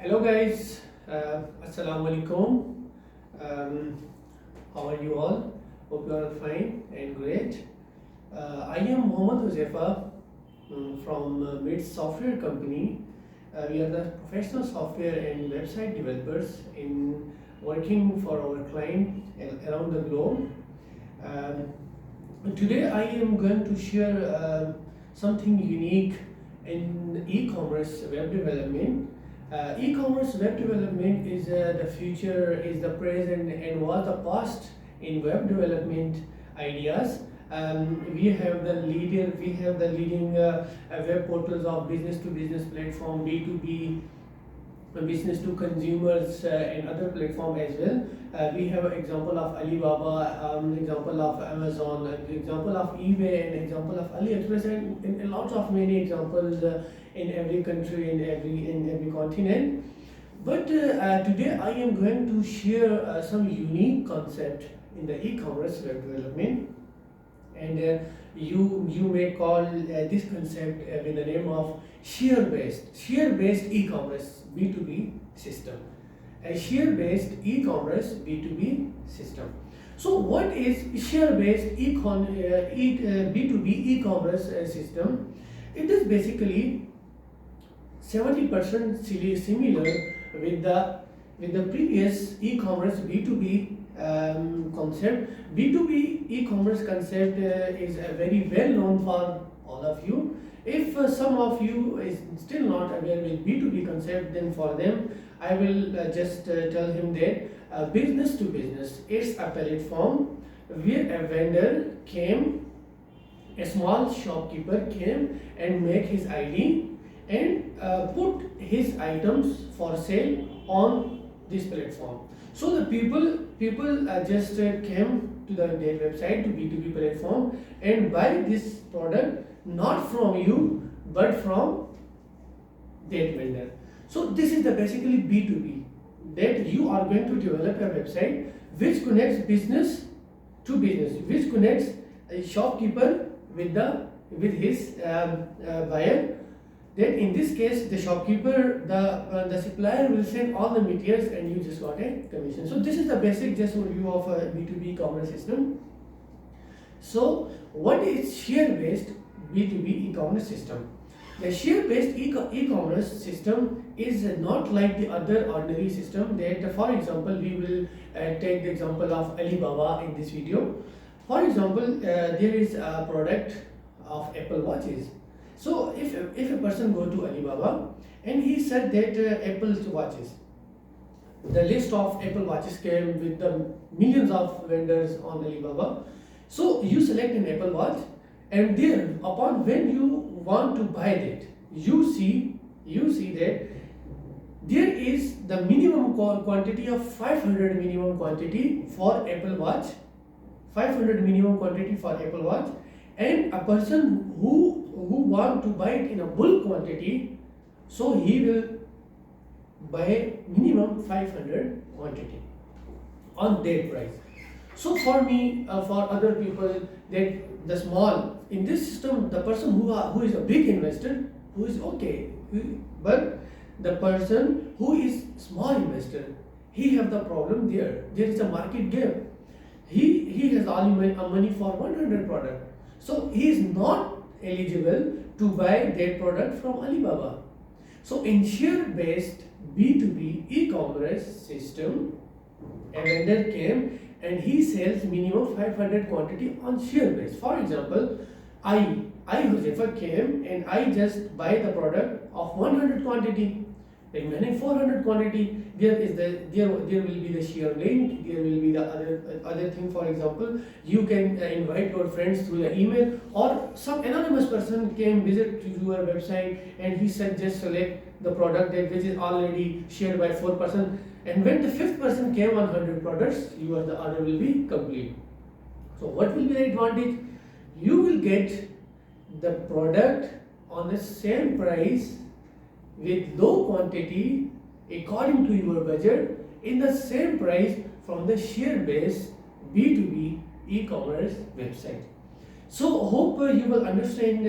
Hello guys, Assalamu alaikum. How are you all? Hope you are fine and great. I am Muhammad Huzaifa from MITZ software company. We are the professional software and website developers in working for our client around the globe. Today I am going to share something unique in e-commerce web development. E-commerce web development is the future, is the present, and was the past in web development ideas. We have the leading web portals of business to business platform, B2B, business to consumers, and other platform as well. We have an example of Alibaba, example of Amazon, example of eBay, and example of AliExpress, and lots of many examples in every country, in every continent. But today I am going to share some unique concept in the e-commerce web development, and you may call this concept with the name of share-based e-commerce B2B system. A share-based e-commerce B2B system. So what is share-based B2B e-commerce system? It is basically 70% similar with the previous e-commerce B2B concept. B2B e-commerce concept is very well known for all of you. If some of you is still not aware with B2B concept, then for them I will just tell him that business to business, it's a platform where a vendor came, a small shopkeeper came and make his ID and put his items for sale on this platform. So the people just came to their website, to B2B platform, and buy this product not from you but from that vendor. So this is the basically B2B, that you are going to develop a website which connects business to business, which connects a shopkeeper with his buyer. Then in this case, the shopkeeper, the supplier will send all the materials and you just got a commission. So this is the basic just overview of a B2B e-commerce system. So what is share-based B2B e-commerce system? The share-based e-commerce system is not like the other ordinary system that, for example, we will take the example of Alibaba in this video. For example, there is a product of Apple watches. So if a person go to Alibaba and he said that Apple watches, the list of Apple watches came with the millions of vendors on Alibaba. So you select an Apple watch, and then upon when you want to buy that, you see that there is the minimum quantity of 500 minimum quantity for Apple watch, 500 minimum quantity for Apple watch, and a person who want to buy it in a bulk quantity, so he will buy minimum 500 quantity on that price. So for me, for other people, that the small in this system, the person who is a big investor, who is okay, but the person who is small investor, he have the problem there. There is a market gap. He has only money for 100 product, so he is not eligible to buy that product from Alibaba. So in share-based B2B e-commerce system, a vendor came and he sells minimum 500 quantity on share base. For example, I Huzaifa came and I just buy the product of 100 quantity. Remaining 400 quantity, there will be the share link, there will be the other thing. For example, you can invite your friends through the email, or some anonymous person came visit to your website and he said just select the product that which is already shared by 4%, and when the fifth person came on 100 products, the order will be complete. So what will be the advantage? You will get the product on the same price with low quantity according to your budget in the same price from the share-based B2B e-commerce website. So hope you will understand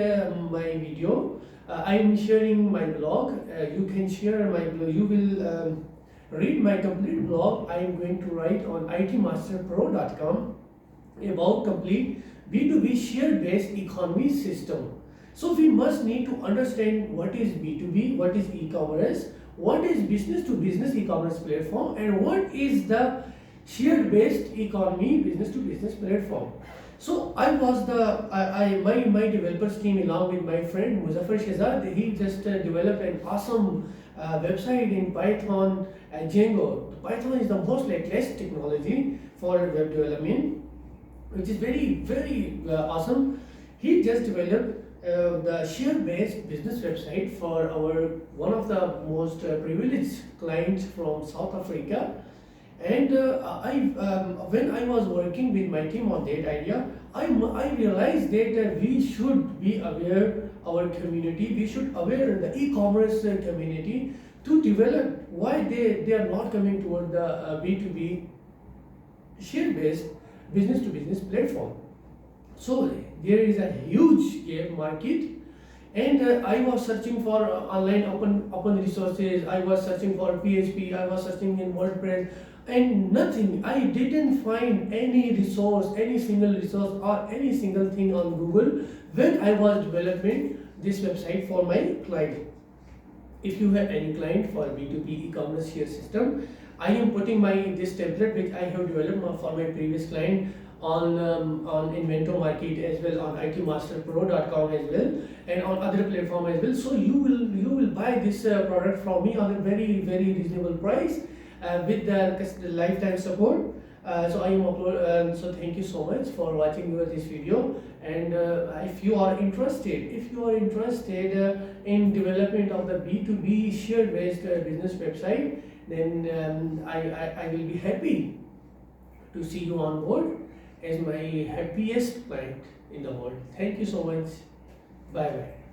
my video. I am sharing my blog. You can share my blog. You will read my complete blog, I am going to write on itmasterpro.com about complete B2B share-based economy system. So we must need to understand what is B2B, what is e-commerce, what is business-to-business e-commerce platform, and what is the share-based economy business-to-business platform. So I was my developers team along with my friend Huzaifa. He just developed an awesome website in Python and Django. Python is the most latest technology for web development, which is very awesome. He just developed the share-based business website for our one of the most privileged clients from South Africa. And when I was working with my team on that idea, I realized that we should be aware our community, we should aware the e-commerce community to develop why they are not coming toward the B2B share-based business-to-business platform. So there is a huge gap market, and I was searching for online open resources. I was searching for PHP. I was searching in WordPress, and nothing. I didn't find any resource, any single resource, or any single thing on Google when I was developing this website for my client. If you have any client for B2B e-commerce share system, I am putting this template which I have developed for my previous client on Invento Market as well, on itmasterpro.com as well, and on other platform as well. So you will buy this product from me on a very reasonable price with the lifetime support. So I am upload. So thank you so much for watching this video. And if you are interested in development of the B2B share-based business website, then I will be happy to see you on board as my happiest client in the world. Thank you so much. Bye bye.